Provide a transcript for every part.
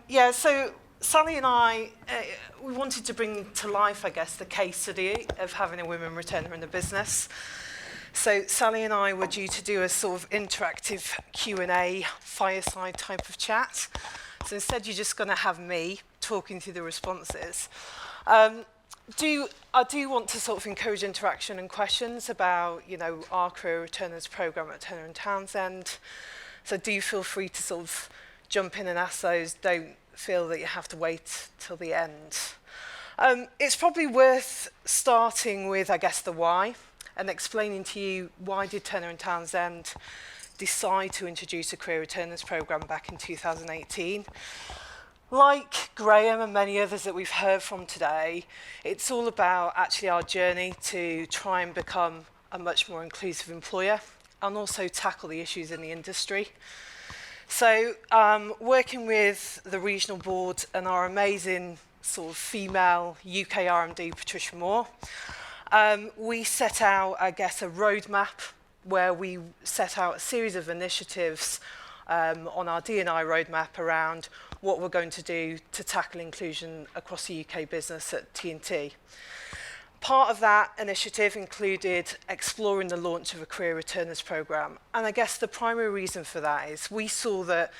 Yeah, so Sally and I, we wanted to bring to life, I guess, the case study of having a women returner in the business. So Sally and I were due to do a sort of interactive Q&A, fireside type of chat. So instead, you're just going to have me talking through the responses. I do want to sort of encourage interaction and questions about, our career returners program at Turner & Townsend. So do feel free to sort of jump in and ask those. Don't feel that you have to wait till the end. It's probably worth starting with, I guess, the why, and explaining to you why did Turner & Townsend decide to introduce a career returners program back in 2018. Like Graham and many others that we've heard from today, it's all about actually our journey to try and become a much more inclusive employer and also tackle the issues in the industry. So working with the regional board and our amazing sort of female UK RMD, Patricia Moore, we set out, I guess, a roadmap where we set out a series of initiatives on our D&I roadmap around what we're going to do to tackle inclusion across the UK business at T&T. Part of that initiative included exploring the launch of a career returners program. And I guess the primary reason for that is we saw that,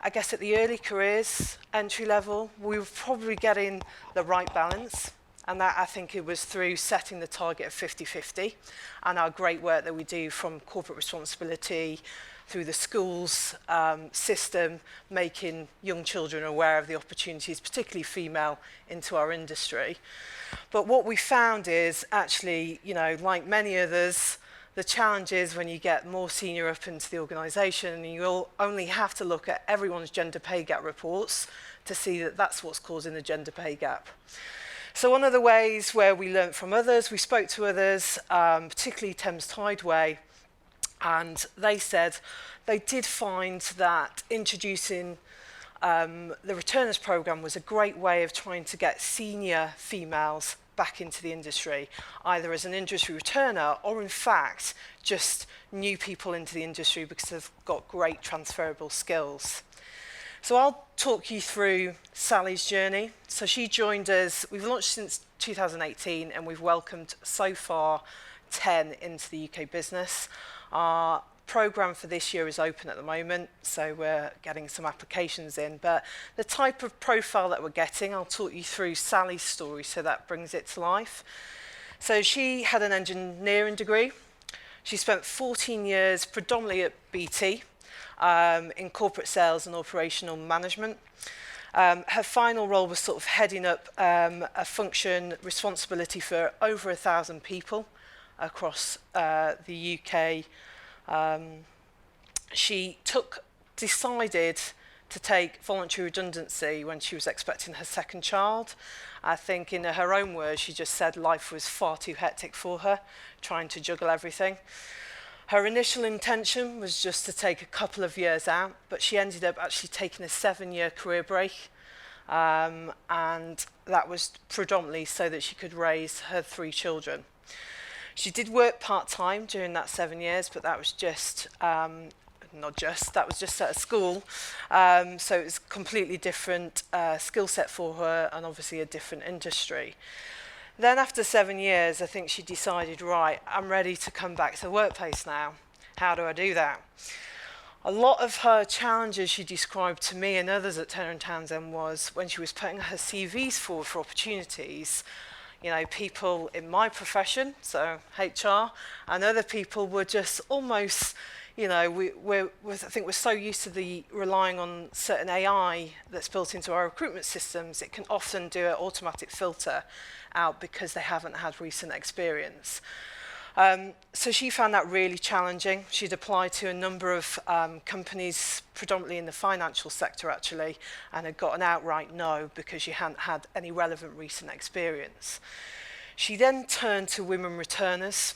I guess at the early careers, entry level, we were probably getting the right balance. And that, I think, it was through setting the target of 50-50 and our great work that we do from corporate responsibility through the schools system, making young children aware of the opportunities, particularly female, into our industry. But what we found is actually, like many others, the challenge is when you get more senior up into the organisation and you'll only have to look at everyone's gender pay gap reports to see that that's what's causing the gender pay gap. So one of the ways where we learnt from others, we spoke to others, particularly Thames Tideway, and they said they did find that introducing the returners program was a great way of trying to get senior females back into the industry, either as an industry returner or in fact just new people into the industry because they've got great transferable skills. So I'll talk you through Sally's journey. So she joined us, we've launched since 2018 and we've welcomed so far 10 into the UK business. Our programme for this year is open at the moment, so we're getting some applications in. But the type of profile that we're getting, I'll talk you through Sally's story so that brings it to life. So she had an engineering degree. She spent 14 years predominantly at BT in corporate sales and operational management. Her final role was sort of heading up a function responsibility for over 1,000 people across the UK. She decided to take voluntary redundancy when she was expecting her second child. I think in her own words, she just said life was far too hectic for her, trying to juggle everything. Her initial intention was just to take a couple of years out, but she ended up actually taking a 7-year career break. And that was predominantly so that she could raise her 3 children. She did work part-time during that 7 years, but that was just, that was just at a school. So it was a completely different skill set for her and obviously a different industry. Then after 7 years, I think she decided, right, I'm ready to come back to the workplace now. How do I do that? A lot of her challenges she described to me and others at Turner & Townsend was when she was putting her CVs forward for opportunities, people in my profession, so HR, and other people were just almost, I think we're so used to relying on certain AI that's built into our recruitment systems, it can often do an automatic filter out because they haven't had recent experience. So she found that really challenging. She'd applied to a number of companies, predominantly in the financial sector actually, and had got an outright no because she hadn't had any relevant recent experience. She then turned to women returners,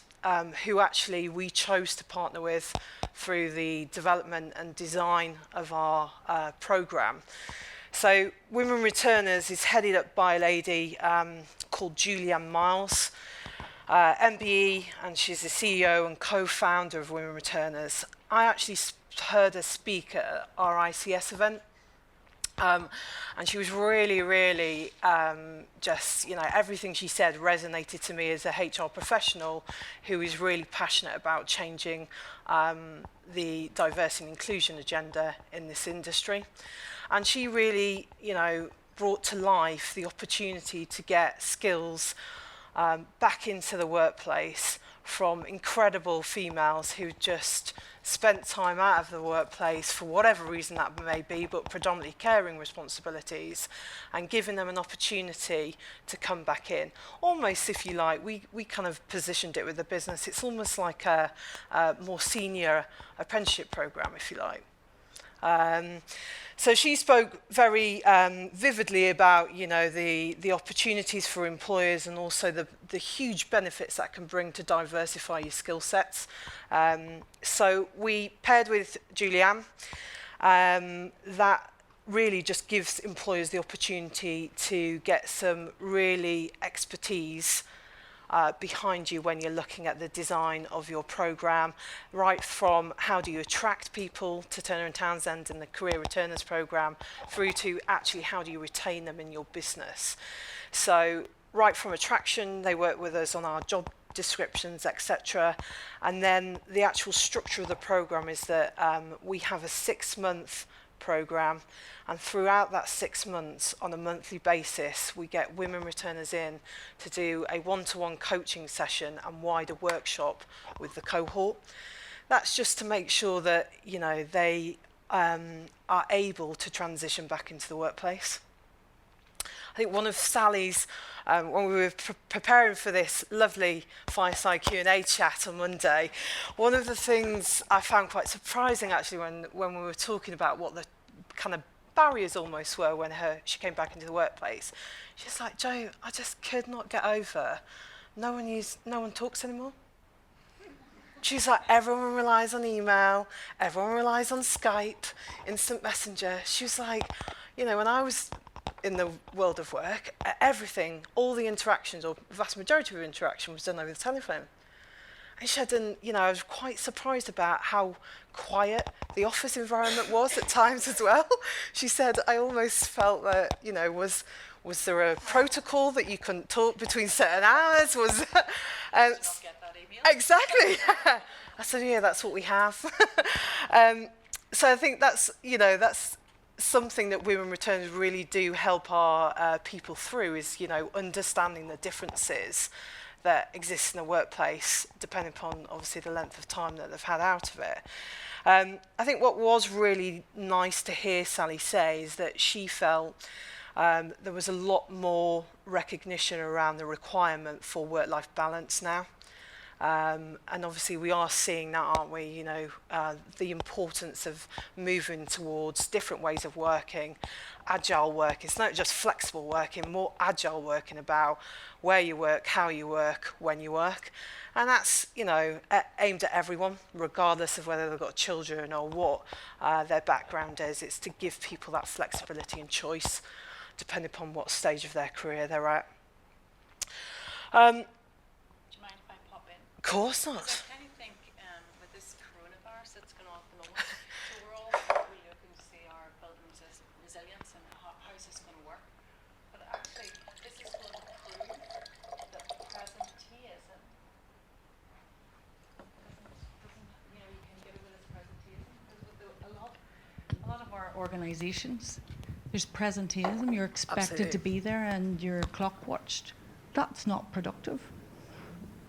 who actually we chose to partner with through the development and design of our programme. So Women Returners is headed up by a lady called Julianne Miles, MBE, and she's the CEO and co-founder of Women Returners. I actually heard her speak at our ICS event And she was really, really just, everything she said resonated to me as a HR professional who is really passionate about changing the diversity and inclusion agenda in this industry. And she really, brought to life the opportunity to get skills back into the workplace from incredible females who just spent time out of the workplace for whatever reason that may be, but predominantly caring responsibilities, and giving them an opportunity to come back in. Almost, if you like, we kind of positioned it with the business. It's almost like a more senior apprenticeship program, if you like. So she spoke very vividly about, the opportunities for employers and also the huge benefits that can bring to diversify your skill sets. So we paired with Julianne. That really just gives employers the opportunity to get some really expertise behind you when you're looking at the design of your program, right from how do you attract people to Turner & Townsend in the Career Returners program, through to actually how do you retain them in your business. So right from attraction, they work with us on our job descriptions, etc. And then the actual structure of the program is that we have a 6-month program, and throughout that 6 months, on a monthly basis, we get women returners in to do a one-to-one coaching session and wider workshop with the cohort. That's just to make sure that they are able to transition back into the workplace. I think one of Sally's, when we were preparing for this lovely fireside Q&A chat on Monday, one of the things I found quite surprising actually when we were talking about what the kind of barriers almost were when she came back into the workplace. She's like, Jo, I just could not get over. No one talks anymore. She's like, everyone relies on email, everyone relies on Skype, instant messenger. She was like, when I was in the world of work, everything, all the interactions, or the vast majority of interaction was done over the telephone. And she said, I was quite surprised about how quiet the office environment was at times as well. She said, I almost felt that, was there a protocol that you couldn't talk between certain hours? Was Did you not get that email? Exactly. I said, yeah, that's what we have. So I think that's something that women returners really do help our people through, is understanding the differences that exist in the workplace, depending upon obviously the length of time that they've had out of it. I think what was really nice to hear Sally say is that she felt there was a lot more recognition around the requirement for work-life balance now. And obviously we are seeing that, aren't we? The importance of moving towards different ways of working, agile work. It's not just flexible working, more agile working about where you work, how you work, when you work. And that's, aimed at everyone, regardless of whether they've got children or what their background is. It's to give people that flexibility and choice, depending upon what stage of their career they're at. Of course not. So I kind of think with this coronavirus that's going on at the moment, so we're all probably looking to see our building resilience and how is this going to work. But actually, this is going to prove that presenteeism you can get away with presenteeism, because with a lot of our organisations, there's presenteeism. You're expected to be there and you're clock watched. That's not productive.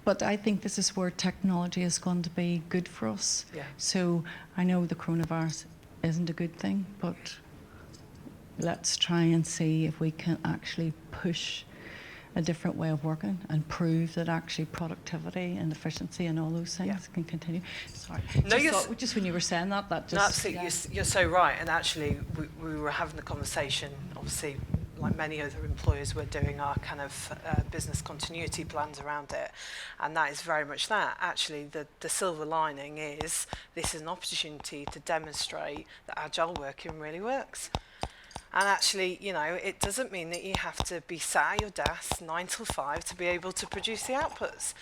But I think this is where technology is going to be good for us. Yeah. So I know the coronavirus isn't a good thing, but let's try and see if we can actually push a different way of working and prove that actually productivity and efficiency and all those things can continue. Sorry. No, just when you were saying that just... No, absolutely, you're so right. And actually, we were having the conversation, obviously, like many other employers, we're doing our kind of business continuity plans around it. And that is very much that. Actually, the silver lining is this is an opportunity to demonstrate that agile working really works. And actually, it doesn't mean that you have to be sat at your desk 9 till 5 to be able to produce the outputs.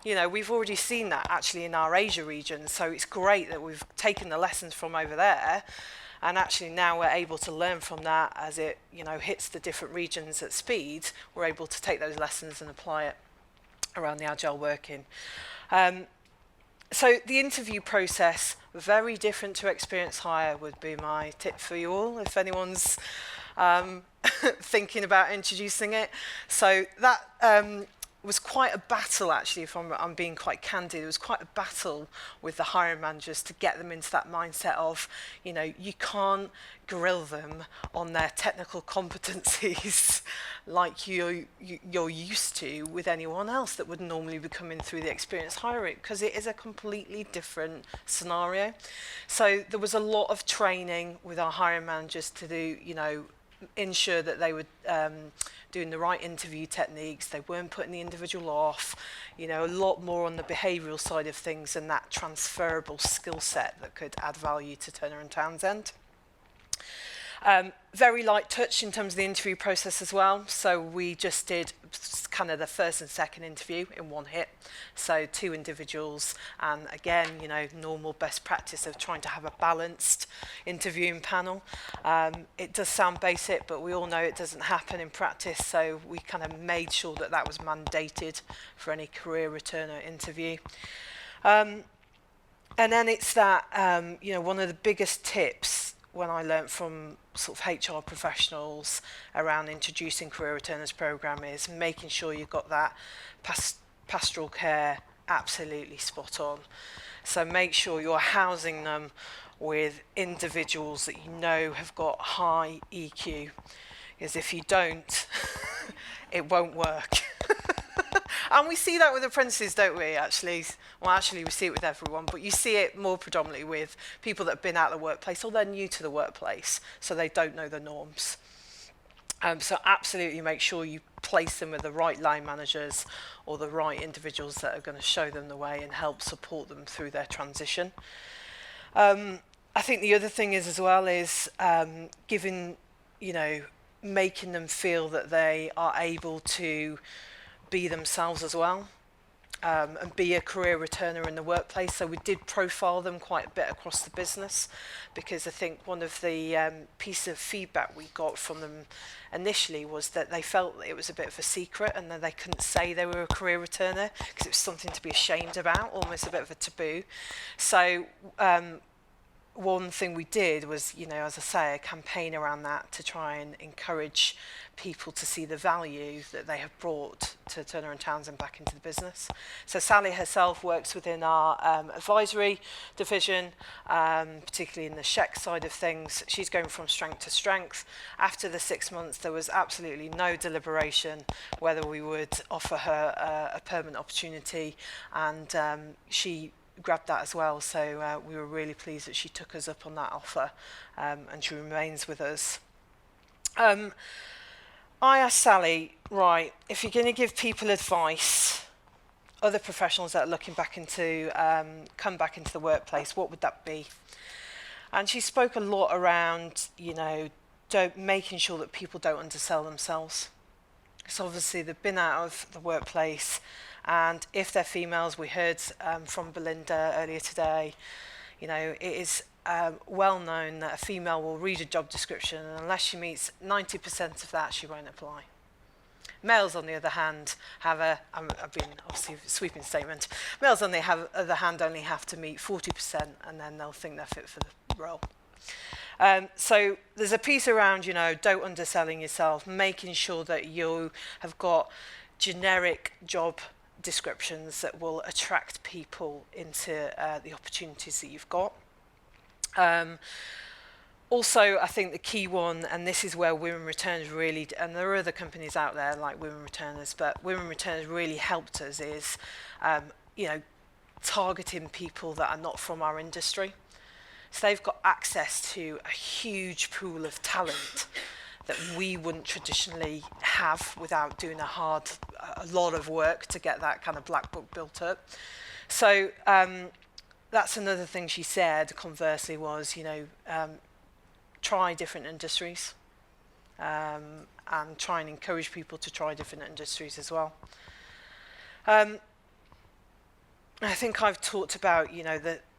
We've already seen that actually in our Asia region. So it's great that we've taken the lessons from over there And actually now we're able to learn from that as it, hits the different regions at speed. We're able to take those lessons and apply it around the agile working. So the interview process, very different to experience hire, would be my tip for you all, if anyone's thinking about introducing it. So that was quite a battle, actually, if I'm being quite candid. It was quite a battle with the hiring managers to get them into that mindset of, you can't grill them on their technical competencies like you're used to with anyone else that would normally be coming through the experience hiring, because it is a completely different scenario. So there was a lot of training with our hiring managers to do, ensure that they were doing the right interview techniques, they weren't putting the individual off, a lot more on the behavioural side of things and that transferable skill set that could add value to Turner and Townsend. Very light touch in terms of the interview process as well. So we just did kind of the first and second interview in one hit. So 2 individuals, and again, normal best practice of trying to have a balanced interviewing panel. It does sound basic, but we all know it doesn't happen in practice. So we kind of made sure that that was mandated for any career returner interview. And then it's that, one of the biggest tips when I learnt from sort of HR professionals around introducing career returners program is making sure you've got that pastoral care absolutely spot on. So make sure you're housing them with individuals that have got high EQ, because if you don't, it won't work. And we see that with apprentices, don't we, actually? Well, actually, we see it with everyone, but you see it more predominantly with people that have been out of the workplace or they're new to the workplace, so they don't know the norms. So absolutely make sure you place them with the right line managers or the right individuals that are going to show them the way and help support them through their transition. I think the other thing is as well is giving, making them feel that they are able to be themselves as well, and be a career returner in the workplace. So we did profile them quite a bit across the business, because I think one of the pieces of feedback we got from them initially was that they felt that it was a bit of a secret and that they couldn't say they were a career returner because it was something to be ashamed about, almost a bit of a taboo. So one thing we did was, as I say, a campaign around that to try and encourage people to see the value that they have brought to Turner and Townsend back into the business. So Sally herself works within our advisory division, particularly in the SHEC side of things. She's going from strength to strength. After the 6 months, there was absolutely no deliberation whether we would offer her a permanent opportunity, and she grabbed that as well. So we were really pleased that she took us up on that offer, and she remains with us. I asked Sally, right, if you're going to give people advice, other professionals that are looking back into, come back into the workplace, what would that be? And she spoke a lot around, making sure that people don't undersell themselves. So obviously they've been out of the workplace, and if they're females, we heard from Belinda earlier today, it is well known that a female will read a job description, and unless she meets 90% of that, she won't apply. Males, on the other hand, have I've been obviously sweeping statement. Males, on the other hand, only have to meet 40%, and then they'll think they're fit for the role. So there's a piece around, don't underselling yourself, making sure that you have got generic job descriptions that will attract people into the opportunities that you've got. Also, I think the key one, and this is where Women Returners really, and there are other companies out there like Women Returners, but Women Returners really helped us, is targeting people that are not from our industry. So they've got access to a huge pool of talent that we wouldn't traditionally have without doing a lot of work to get that kind of black book built up. So that's another thing she said, conversely, was, try different industries, and try and encourage people to try different industries as well. I think I've talked about,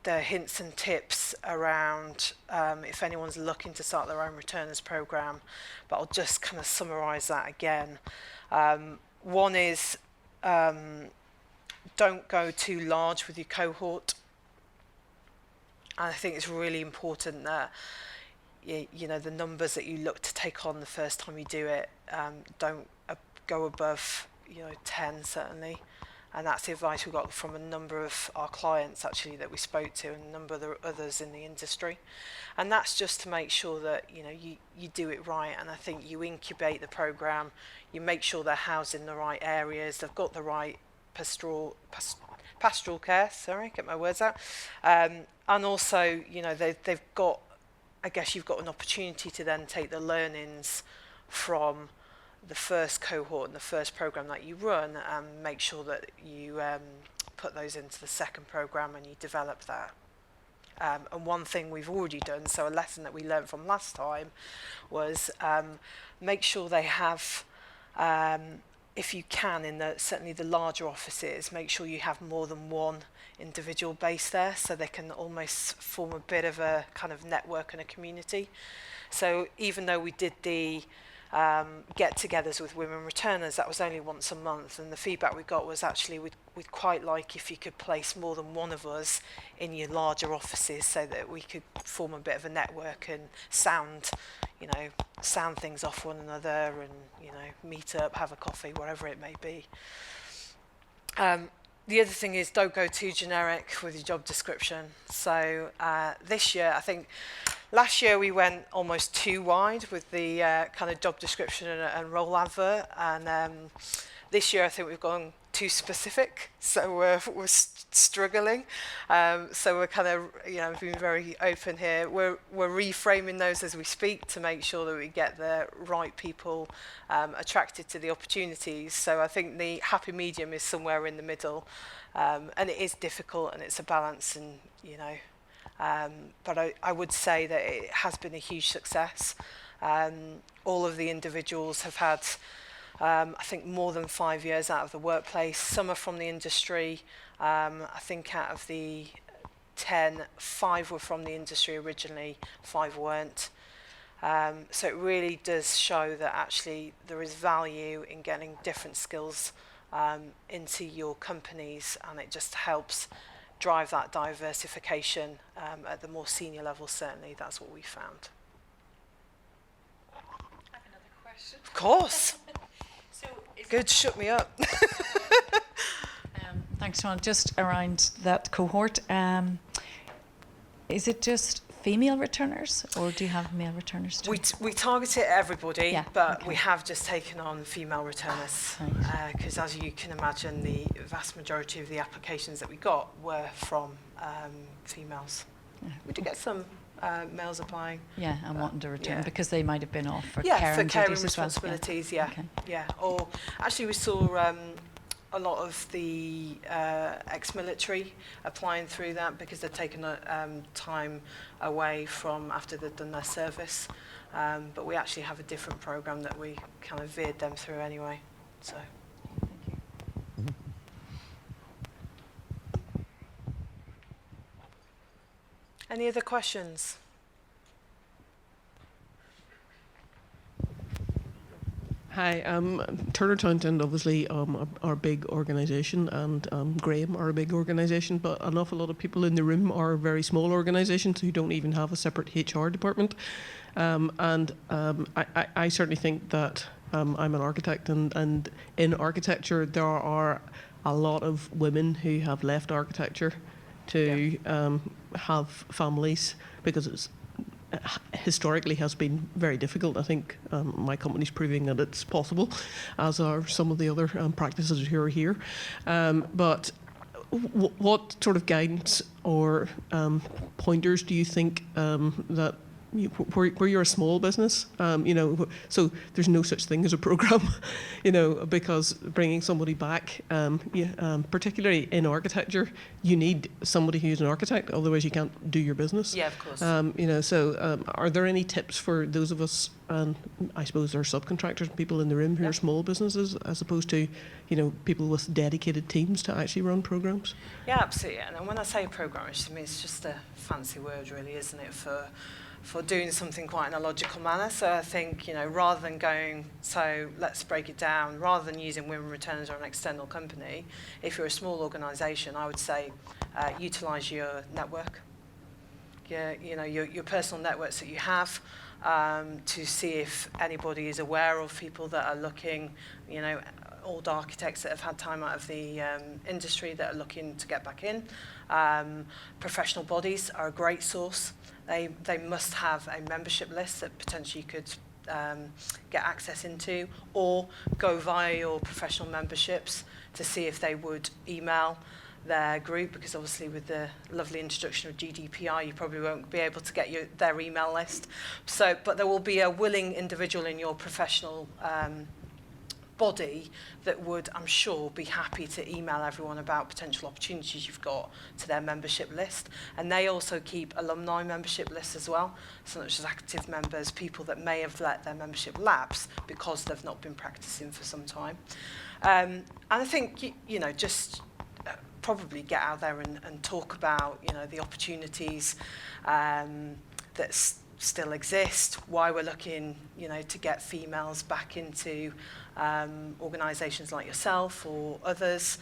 the hints and tips around if anyone's looking to start their own returners program, but I'll just kind of summarise that again. One is don't go too large with your cohort. And I think it's really important that you know the numbers that you look to take on the first time you do it don't go above 10 certainly. And that's the advice we got from a number of our clients actually that we spoke to, and a number of the others in the industry. And that's just to make sure that you do it right. And I think you incubate the program, you make sure they're housed in the right areas, they've got the right pastoral care. Sorry, get my words out. And also, they've got. I guess you've got an opportunity to then take the learnings from the first cohort and the first program that you run and make sure that you put those into the second program and you develop that. And one thing we've already done, so a lesson that we learned from last time was make sure they have, if you can, certainly the larger offices, make sure you have more than one individual based there so they can almost form a bit of a kind of network and a community. So even though we did the get-togethers with women returners, that was only once a month, and the feedback we got was actually we'd quite like if you could place more than one of us in your larger offices so that we could form a bit of a network and sound things off one another and meet up, have a coffee, whatever it may be. The other thing is don't go too generic with your job description. So this year, I think last year we went almost too wide with the kind of job description and role advert, and this year I think we've gone too specific, so we're struggling. So we're kind of being very open here. We're reframing those as we speak to make sure that we get the right people attracted to the opportunities. So I think the happy medium is somewhere in the middle, and it is difficult and it's a balance, and but I would say that it has been a huge success. All of the individuals have had I think more than 5 years out of the workplace. Some are from the industry. I think out of the 10, 5 were from the industry originally, 5 weren't. So it really does show that actually there is value in getting different skills into your companies, and it just helps drive that diversification at the more senior level. Certainly, that's what we found. I have another question. Of course. So Good, shut me up. Thanks, Joanna. Just around that cohort, is it just female returners, or do you have male returners too? We target it everybody, Yeah, but okay. we have just taken on female returners because, as you can imagine, the vast majority of the applications that we got were from females. Yeah. We did get some males applying. Yeah, and wanting to return yeah. because they might have been off for Yeah, caring for caring duties as well. responsibilities, yeah. Okay. Yeah. Or actually we saw a lot of the ex-military applying through that because they'd taken time away from after they'd done their service. But we actually have a different program that we kind of veered them through anyway. So. Any other questions? Hi, Turner Townsend obviously are a big organisation, and Graham are a big organisation, but an awful lot of people in the room are very small organisations who don't even have a separate HR department. I certainly think that I'm an architect, and in architecture there are a lot of women who have left architecture to have families because it's historically has been very difficult. I think my company's proving that it's possible, as are some of the other practices who are here. But what sort of guidance or pointers do you think that where you're a small business, so there's no such thing as a program, because bringing somebody back, particularly in architecture, you need somebody who's an architect, otherwise you can't do your business. Yeah, of course. Are there any tips for those of us, and I suppose there are subcontractors and people in the room who are small businesses, as opposed to, people with dedicated teams to actually run programs? Yeah, absolutely. And when I say program, to me, it's just a fancy word, really, isn't it, for doing something quite in a logical manner. So I think, rather than going, so let's break it down, rather than using women returners or an external company, if you're a small organisation, I would say utilise your network, your personal networks that you have, to see if anybody is aware of people that are looking, old architects that have had time out of the industry that are looking to get back in. Professional bodies are a great source. They must have a membership list that potentially you could get access into, or go via your professional memberships to see if they would email their group, because obviously with the lovely introduction of GDPR, you probably won't be able to get their email list. But there will be a willing individual in your professional body that would, I'm sure, be happy to email everyone about potential opportunities you've got to their membership list. And they also keep alumni membership lists as well, so not just active members, people that may have let their membership lapse because they've not been practicing for some time. And I think, just probably get out there and talk about, the opportunities that still exist, why we're looking, to get females back into organisations like yourself or others.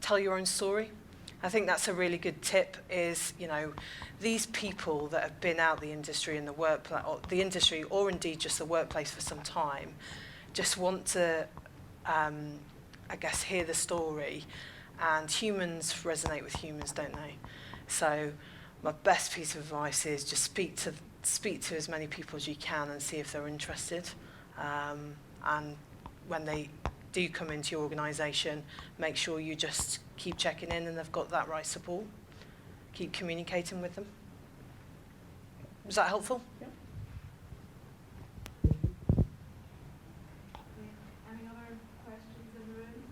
Tell your own story. I think that's a really good tip, is, these people that have been out the industry and the industry, or indeed just the workplace for some time, just want to, hear the story. And humans resonate with humans, don't they? So my best piece of advice is just speak to as many people as you can and see if they're interested. And when they do come into your organisation, make sure you just keep checking in and they've got that right support. Keep communicating with them. Was that helpful? Yeah. Any other questions in the room?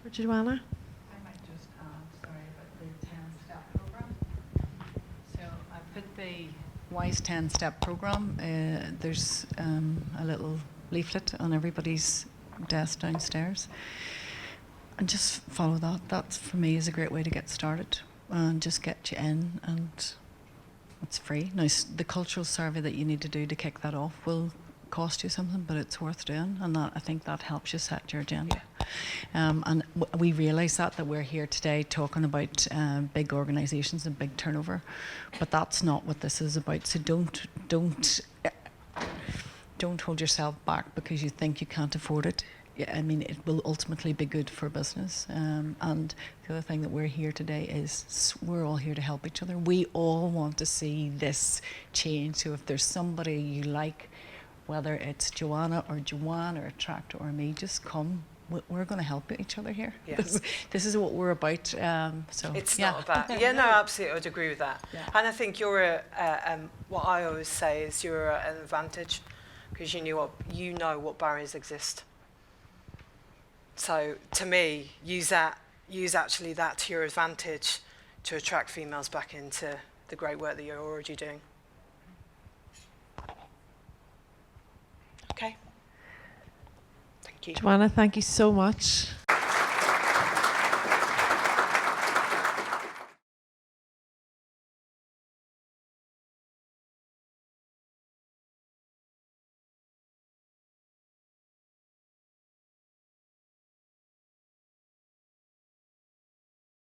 For Joanna? I might just add, sorry, about the 10-step program. So I put the WICE 10-step program. There's a little leaflet on everybody's desk downstairs. And just follow that. That, for me, is a great way to get started and just get you in, and it's free. Now, the cultural survey that you need to do to kick that off will cost you something, but it's worth doing, and I think that helps you set your agenda. And we realise that we're here today talking about big organisations and big turnover, but that's not what this is about. So don't hold yourself back because you think you can't afford it. I mean, it will ultimately be good for business. And the other thing that we're here today is we're all here to help each other. We all want to see this change. So if there's somebody you like, whether it's Joanna or Joanne or a Tractor or me, just come. We're going to help each other here. Yes. This is what we're about. So it's not about. Yeah, no, absolutely, I would agree with that. Yeah. And I think you're what I always say is you're an advantage, because you know what barriers exist. So to me, use actually that to your advantage to attract females back into the great work that you're already doing. Okay. Thank you. Joanna, thank you so much.